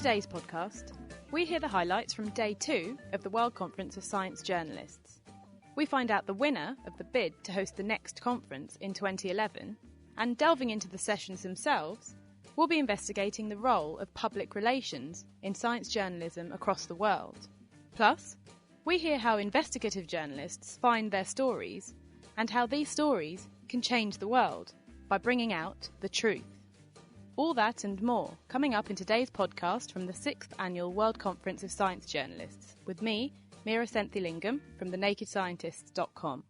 today's podcast, we hear the highlights from Day 2 of the World Conference of Science Journalists. We find out the winner of the bid to host the next conference in 2011, and delving into the sessions themselves, we'll be investigating the role of public relations in science journalism across the world. Plus, we hear how investigative journalists find their stories and how these stories can change the world by bringing out the truth. All that and more coming up in today's podcast from the 6th Annual World Conference of Science Journalists with me, Meera Senthilingam from thenakedscientists.com.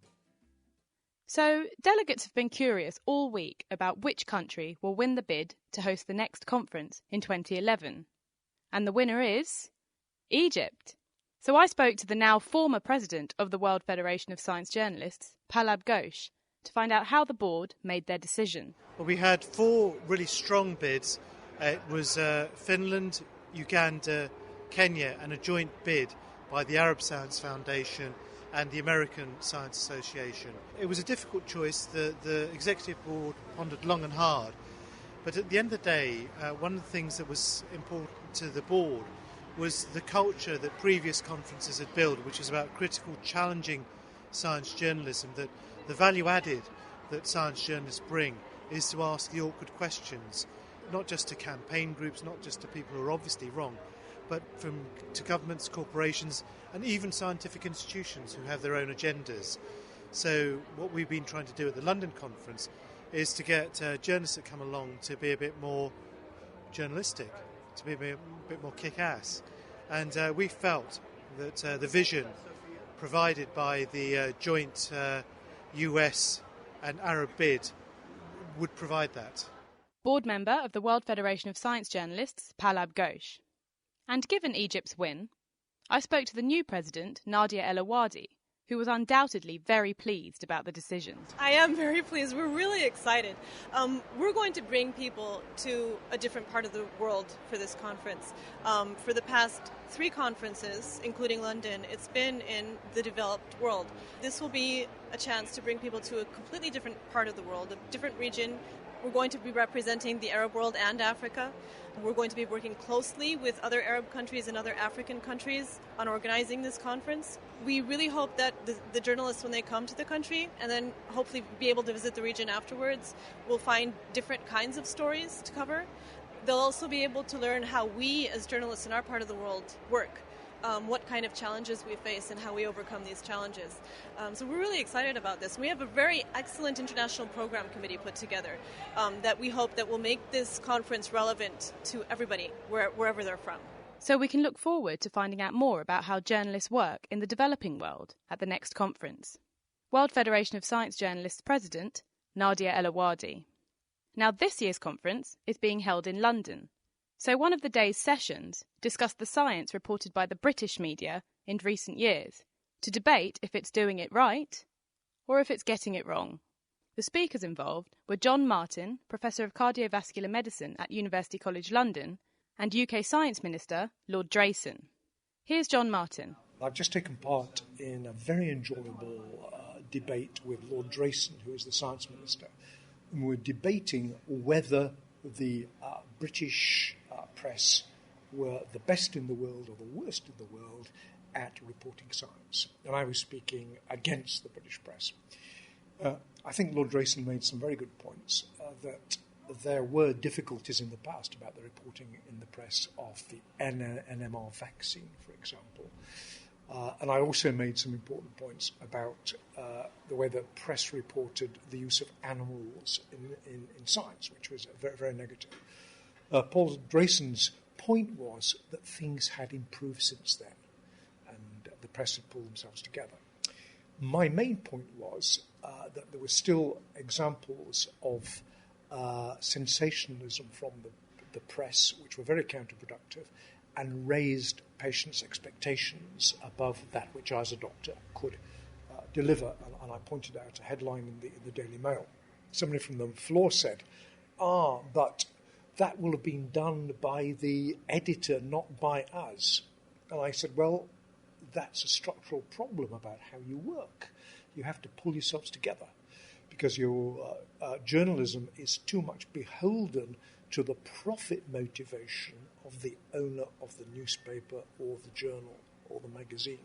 So, delegates have been curious all week about which country will win the bid to host the next conference in 2011. And the winner is Egypt. So I spoke to the now former president of the World Federation of Science Journalists, Pallab Ghosh, to find out how the board made their decision. Well, we had 4 really strong bids. It was Finland, Uganda, Kenya, and a joint bid by the Arab Science Foundation and the American Science Association. It was a difficult choice. The executive board pondered long and hard. But at the end of the day, one of the things that was important to the board was the culture that previous conferences had built, which was about critical, challenging science journalism, that the value added that science journalists bring is to ask the awkward questions, not just to campaign groups, not just to people who are obviously wrong, but to governments, corporations, and even scientific institutions who have their own agendas. So what we've been trying to do at the London conference is to get journalists that come along to be a bit more journalistic, to be a bit more kick-ass. And we felt that the vision provided by the joint US and Arab bid would provide that. Board member of the World Federation of Science Journalists, Pallab Ghosh. And given Egypt's win, I spoke to the new president, Nadia El Awadi, who was undoubtedly very pleased about the decision. I am very pleased. We're really excited. We're going to bring people to a different part of the world for this conference. For the past 3 conferences, including London, it's been in the developed world. This will be a chance to bring people to a completely different part of the world, a different region. We're going to be representing the Arab world and Africa. We're going to be working closely with other Arab countries and other African countries on organizing this conference. We really hope that the journalists, when they come to the country and then hopefully be able to visit the region afterwards, will find different kinds of stories to cover. They'll also be able to learn how we as journalists in our part of the world work, what kind of challenges we face and how we overcome these challenges. So we're really excited about this. We have a very excellent international program committee put together that we hope that will make this conference relevant to everybody, wherever they're from. So we can look forward to finding out more about how journalists work in the developing world at the next conference. World Federation of Science Journalists President, Nadia El Awadi. Now this year's conference is being held in London. So one of the day's sessions discussed the science reported by the British media in recent years to debate if it's doing it right or if it's getting it wrong. The speakers involved were John Martin, Professor of Cardiovascular Medicine at University College London, and UK Science Minister Lord Drayson. Here's John Martin. I've just taken part in a very enjoyable debate with Lord Drayson, who is the Science Minister. And we're debating whether the British press were the best in the world or the worst in the world at reporting science. And I was speaking against the British press. I think Lord Drayson made some very good points that there were difficulties in the past about the reporting in the press of the NMR vaccine, for example. And I also made some important points about the way the press reported the use of animals in science, which was very, very negative. Paul Drayson's point was that things had improved since then, and the press had pulled themselves together. My main point was that there were still examples of sensationalism from the press, which were very counterproductive, and raised patients' expectations above that which I, as a doctor, could deliver. And I pointed out a headline in the Daily Mail. Somebody from the floor said, but that will have been done by the editor, not by us. And I said, well, that's a structural problem about how you work. You have to pull yourselves together because your journalism is too much beholden to the profit motivation of the owner of the newspaper or the journal or the magazine.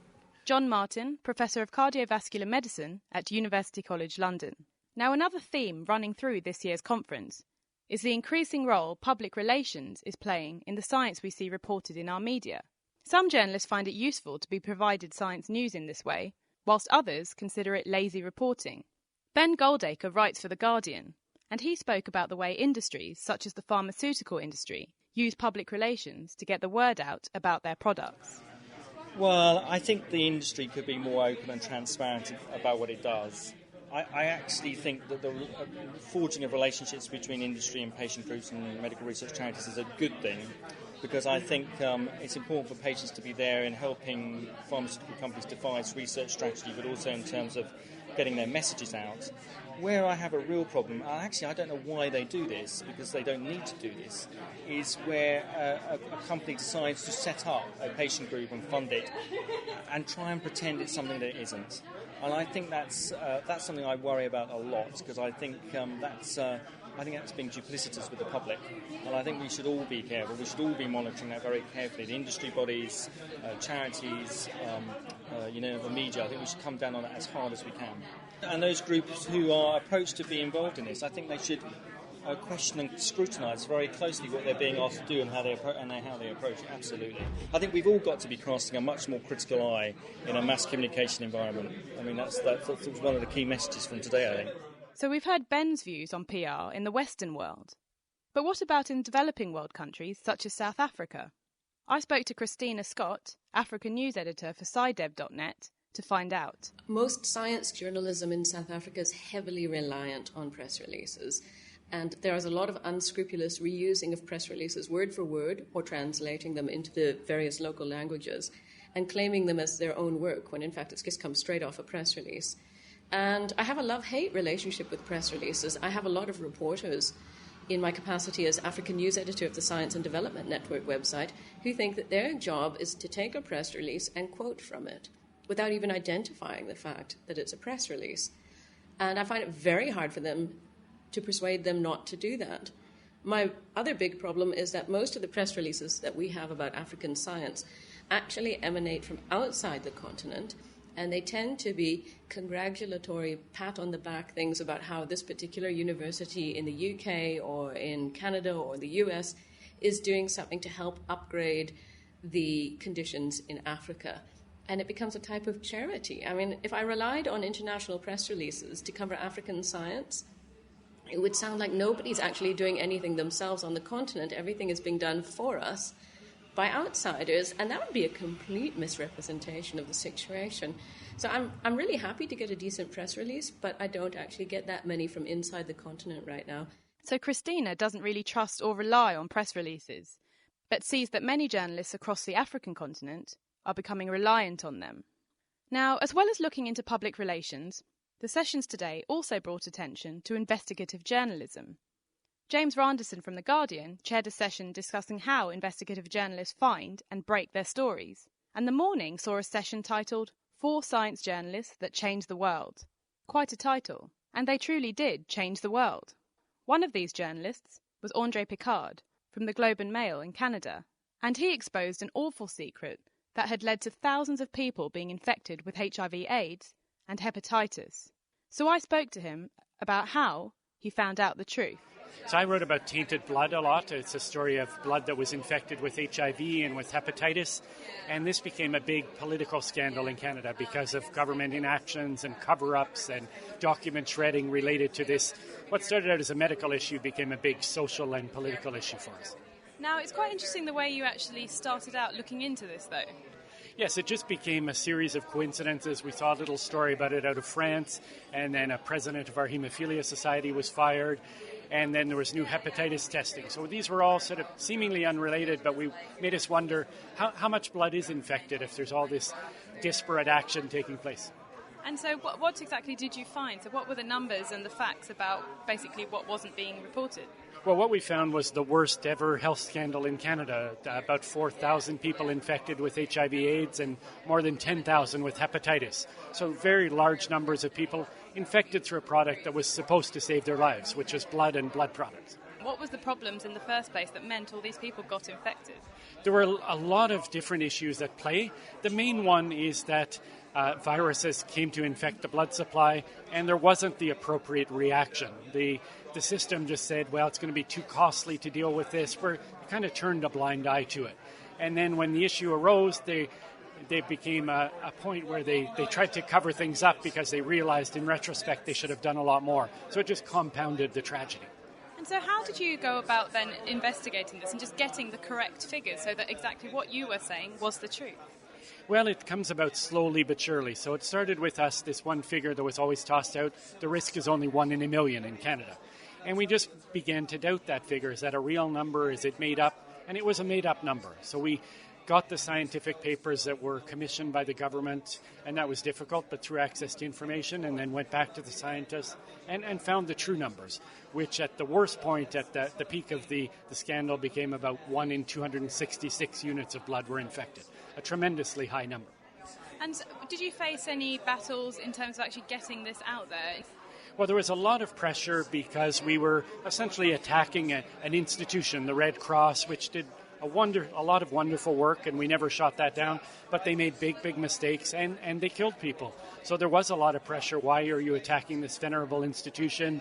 John Martin, Professor of Cardiovascular Medicine at University College London. Now, another theme running through this year's conference is the increasing role public relations is playing in the science we see reported in our media. Some journalists find it useful to be provided science news in this way, whilst others consider it lazy reporting. Ben Goldacre writes for The Guardian, and he spoke about the way industries, such as the pharmaceutical industry, use public relations to get the word out about their products. Well, I think the industry could be more open and transparent about what it does. I actually think that the forging of relationships between industry and patient groups and medical research charities is a good thing, because I think it's important for patients to be there in helping pharmaceutical companies devise research strategy, but also in terms of getting their messages out. Where I have a real problem, actually I don't know why they do this, because they don't need to do this, is where a company decides to set up a patient group and fund it and try and pretend it's something that it isn't. And I think that's something I worry about a lot, because I think that's being duplicitous with the public, and I think we should all be careful. We should all be monitoring that very carefully. The industry bodies, charities, the media. I think we should come down on it as hard as we can. And those groups who are approached to be involved in this, I think they should question and scrutinise very closely what they're being asked to do and how they approach it. Absolutely. I think we've all got to be casting a much more critical eye in a mass communication environment. I mean, that's one of the key messages from today, I think. So we've heard Ben's views on PR in the Western world. But what about in developing world countries such as South Africa? I spoke to Christina Scott, African news editor for SciDev.net, to find out. Most science journalism in South Africa is heavily reliant on press releases. And there is a lot of unscrupulous reusing of press releases word for word, or translating them into the various local languages and claiming them as their own work, when in fact it's just come straight off a press release. And I have a love-hate relationship with press releases. I have a lot of reporters in my capacity as African news editor of the Science and Development Network website who think that their job is to take a press release and quote from it without even identifying the fact that it's a press release. And I find it very hard for them to persuade them not to do that. My other big problem is that most of the press releases that we have about African science actually emanate from outside the continent, and they tend to be congratulatory, pat-on-the-back things about how this particular university in the UK or in Canada or the US is doing something to help upgrade the conditions in Africa. And it becomes a type of charity. I mean, if I relied on international press releases to cover African science, it would sound like nobody's actually doing anything themselves on the continent. Everything is being done for us by outsiders, and that would be a complete misrepresentation of the situation. So I'm really happy to get a decent press release, but I don't actually get that many from inside the continent right now. So Christina doesn't really trust or rely on press releases, but sees that many journalists across the African continent are becoming reliant on them. Now, as well as looking into public relations, the sessions today also brought attention to investigative journalism. James Randerson from The Guardian chaired a session discussing how investigative journalists find and break their stories, and the morning saw a session titled 4 Science Journalists That Changed the World. Quite a title, and they truly did change the world. One of these journalists was André Picard from the Globe and Mail in Canada, and he exposed an awful secret that had led to thousands of people being infected with HIV/AIDS and hepatitis. So I spoke to him about how he found out the truth. So I wrote about tainted blood a lot. It's a story of blood that was infected with HIV and with hepatitis. And this became a big political scandal in Canada because of government inactions and cover-ups and document shredding related to this. What started out as a medical issue became a big social and political issue for us. Now, it's quite interesting the way you actually started out looking into this, though. Yes, it just became a series of coincidences. We saw a little story about it out of France, and then a president of our Haemophilia Society was fired, and then there was new hepatitis testing. So these were all sort of seemingly unrelated, but we made us wonder how much blood is infected if there's all this disparate action taking place. And so what exactly did you find? So what were the numbers and the facts about basically what wasn't being reported? Well, what we found was the worst ever health scandal in Canada. About 4,000 people infected with HIV/AIDS and more than 10,000 with hepatitis. So very large numbers of people infected through a product that was supposed to save their lives, which is blood and blood products. What was the problems in the first place that meant all these people got infected? There were a lot of different issues at play. The main one is that viruses came to infect the blood supply, and there wasn't the appropriate reaction. The system just said, well, it's going to be too costly to deal with this. We kind of turned a blind eye to it. And then when the issue arose, they became a point where they tried to cover things up because they realized in retrospect they should have done a lot more. So it just compounded the tragedy. And so how did you go about then investigating this and just getting the correct figures so that exactly what you were saying was the truth? Well, it comes about slowly but surely. So it started with us, this one figure that was always tossed out. The risk is only 1 in a million in Canada. And we just began to doubt that figure. Is that a real number? Is it made up? And it was a made-up number. So we got the scientific papers that were commissioned by the government, and that was difficult, but through access to information, and then went back to the scientists and found the true numbers, which at the worst point, at the peak of the scandal, became about 1 in 266 units of blood were infected, a tremendously high number. And did you face any battles in terms of actually getting this out there? Well, there was a lot of pressure because we were essentially attacking an institution, the Red Cross, which did a lot of wonderful work, and we never shot that down, but they made big mistakes, and they killed people. So there was a lot of pressure. Why are you attacking this venerable institution?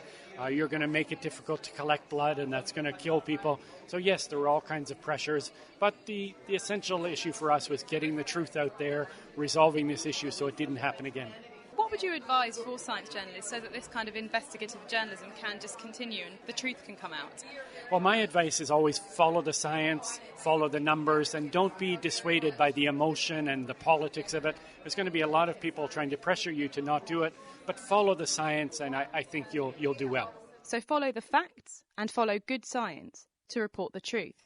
You're going to make it difficult to collect blood, and that's going to kill people. So yes, there were all kinds of pressures, but the essential issue for us was getting the truth out there, resolving this issue so it didn't happen again. What would you advise for science journalists so that this kind of investigative journalism can just continue and the truth can come out? Well, my advice is always follow the science, follow the numbers, and don't be dissuaded by the emotion and the politics of it. There's going to be a lot of people trying to pressure you to not do it, but follow the science, and I think you'll do well. So follow the facts and follow good science to report the truth.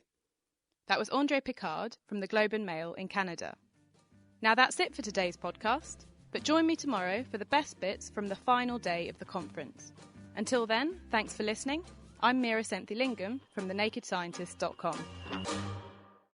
That was André Picard from the Globe and Mail in Canada. Now that's it for today's podcast. But join me tomorrow for the best bits from the final day of the conference. Until then, thanks for listening. I'm Meera Senthilingam from thenakedscientist.com.